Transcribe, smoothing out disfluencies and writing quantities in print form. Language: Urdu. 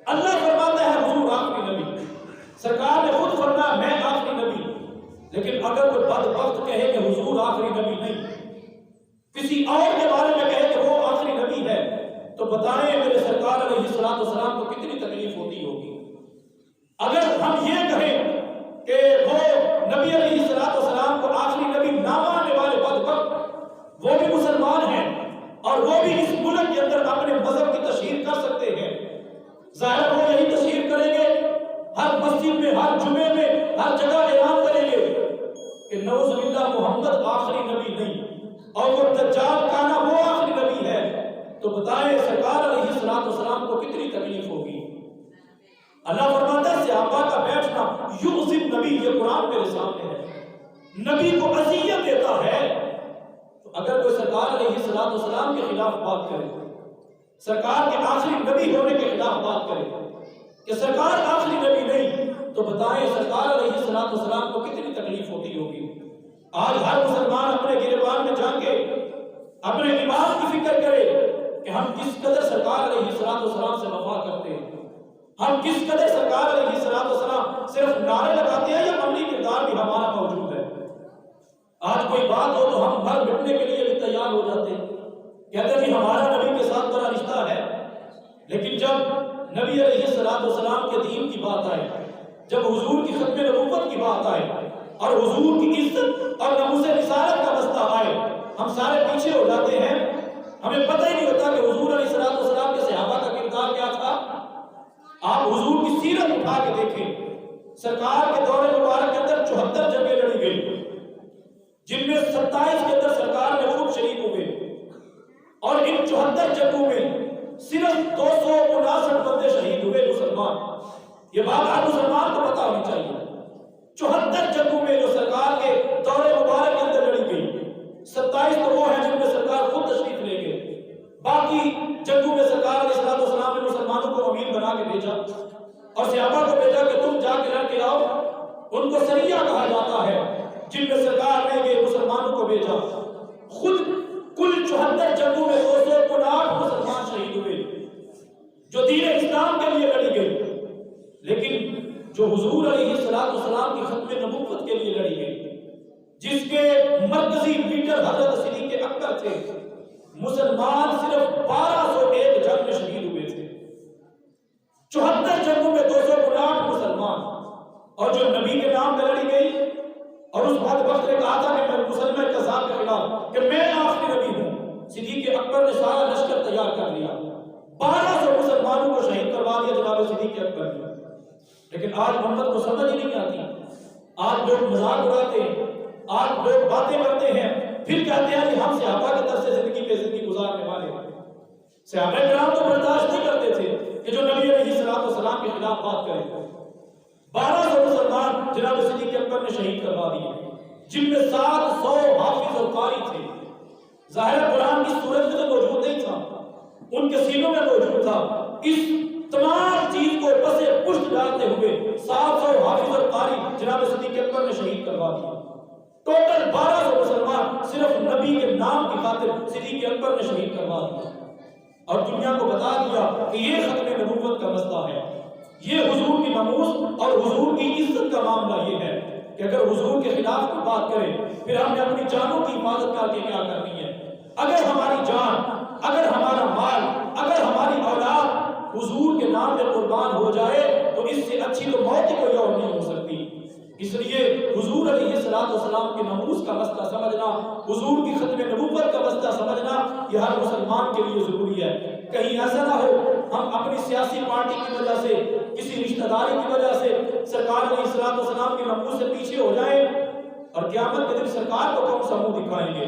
اللہ فرماتا ہے حضور آخری نبی، سرکار نے خود فرمایا میں آخری نبی، لیکن اگر کوئی بدبخت کہے کہ حضور آخری نبی نہیں، کسی اور کے بارے میں کہے کہ وہ آخری نبی ہے، تو بتائیں میرے سرکار علیہ السلام کو کتنی تکلیف ہوتی ہوگی۔ اگر ہم یہ کہیں کہ وہ نبی علیہ السلام کو آخری نبی نہ ماننے والے بدبخت وہ بھی مسلمان ہیں اور وہ بھی اس ملک کے اندر اپنے مذہب کی تشہیر کر سکتے ہیں، ظاہر وہ یہی تشہیر کریں گے، ہر مسجد میں، ہر جمعے میں، ہر جگہ اعلان کریں گے کہ نعوذ باللہ محمد آخری نبی نہیں اور وہ دجال کانا وہ آخری نبی ہے، تو بتائیں سرکار علیہ السلام کو کتنی تکلیف ہوگی۔ اللہ فرماتا ہے صحابہ کا بیٹھنا یؤذی النبی، یہ قرآن میرے سامنے ہے، نبی کو اذیت دیتا ہے۔ تو اگر کوئی سرکار علیہ السلام کے خلاف بات کرے، سرکار کے آخری نبی ہونے کے خلاف بات کرے کہ سرکار آخری نبی نہیں، تو بتائیں سرکار علیہ السلام کو کتنی تکلیف ہوتی ہوگی۔ آج ہر مسلمان اپنے گریبان میں جا کے اپنے امام کی فکر کرے کہ ہم کس قدر سرکار علیہ السلام سے وفا کرتے ہیں، ہم کس قدر سرکار علیہ السلام صرف نعرے لگاتے ہیں یا عملی کردار بھی ہمارا موجود ہے۔ آج کوئی بات ہو تو ہم مر مٹنے کے لیے بھی تیار ہو جاتے ہیں، کہتے ہیں ہمارا نبی کے ساتھ بڑا رشتہ ہے، لیکن جب نبی علیہ السلام کے دین کی بات آئے، جب حضور کی ختم نبوت کی بات آئے اور حضور کی عزت اور ناموس رسالت کا مسئلہ آئے، ہم سارے پیچھے ہو جاتے ہیں، ہمیں پتہ ہی نہیں ہوتا کہ حضور علیہ السلام کے صحابہ کا کردار کیا تھا۔ آپ حضور کی سیرت اٹھا کے دیکھیں، سرکار کے دور مبارک کے اندر 74 جنگیں لڑی گئی، جن میں 27 کے اندر سرکار نے خود شریک ہوئے، اور ان 74 جنگوں میں صرف 259 بندے شہید ہوئے مسلمان۔ یہ بات ہر مسلمان کو پتہ ہونی چاہیے۔ 74 جنگوں میں جو سرکار کے دور مبارک کے اندر لڑی گئی، 27 تو وہ ہیں جن میں سرکار خود تشریف لے گئے، باقی جنگوں میں سرکار علیہ السلام نے مسلمانوں کو امیر بنا کے بھیجا اور صحابہ کو بھیجا کہ تم جا کے لڑ کے آؤ۔ ان کو سریہ کہا جاتا ہے، جن میں سرکار نے یہ مسلمانوں کو بھیجا۔ خود کل 74 جنگوں میں 259 مسلمان شہید ہوئے جو دین اسلام کے لیے لڑی گئی، لیکن جو حضور علیہ السلام کی ختم نبوت کے لیے لڑی گئی، جس کے مرکزی لیڈر حضرت صدیق اکبر تھے، مسلمان صرف 1201 جنگ میں شہید ہوئے تھے۔ 74 جنگوں میں 259 مسلمان، اور جو نبی کے نام پہ لڑی گئی، اور اس بدبخت نے کہا تھا کہ میں مسلمان کذاب کے خلاف کہ میں آخری نبی ہوں، صدیق اکبر نے سارا لشکر تیار کر لیا، 1200 مسلمانوں کو شہید کروا دیا جناب صدیق اکبر نے۔ لیکن آج محمد کو سمجھ ہی نہیں آتی، آج لوگ مذاق اڑاتے ہیں، آج لوگ باتیں کرتے ہیں، پھر کہتے ہیں کہ ہم صحابہ کی طرف سے زندگی پہ زندگی گزارنے والے ہیں۔ صحابہ کرام تو برداشت نہیں کرتے تھے کہ جو نبی علیہ السلام کے خلاف بات کرے۔ 1200 مسلمان جناب صدیق اکبر نے شہید کروا دیے، جن میں 700 حافظ اور قاری تھے۔ ظاہر قرآن کی سورت میں تو موجود نہیں تھا، ان کے سینوں میں موجود تھا۔ اس تمام چیز کو پسے پشت ڈالتے ہوئے 700 حافظ اور قاری جناب صدیق اکبر نے شہید کروا دیا۔ ٹوٹل 1200 مسلمان صرف نبی کے نام کی خاطر صدیق اکبر نے شہید کروا دیا، اور دنیا کو بتا دیا کہ یہ ختم نبوت کا مسئلہ ہے، یہ حضور کی ناموس اور حضور کی عزت کا معاملہ یہ ہے کہ اگر حضور کے خلاف کوئی بات کرے پھر ہم نے اپنی جانوں کی حفاظت کر کے کیا کرنی ہے۔ اگر ہماری جان، اگر ہمارا مال، اگر ہماری اولاد حضور کے نام میں قربان ہو جائے تو اس سے اچھی تو موت ہی کوئی اور نہیں ہو سکتی۔ اس لیے حضور علیہ السلام کے ناموس کا مسئلہ سمجھنا، حضور کی ختم نبوت کا مسئلہ سمجھنا، یہ ہر مسلمان کے لیے ضروری ہے۔ کہیں ایسا نہ ہو ہم اپنی سیاسی پارٹی کی وجہ سے، کسی رشتہ داری کی وجہ سے سرکار علیہ السلام کے ناموس سے پیچھے ہو جائیں اور قیامت کے دن سرکار کو کون سا منہ دکھائیں گے۔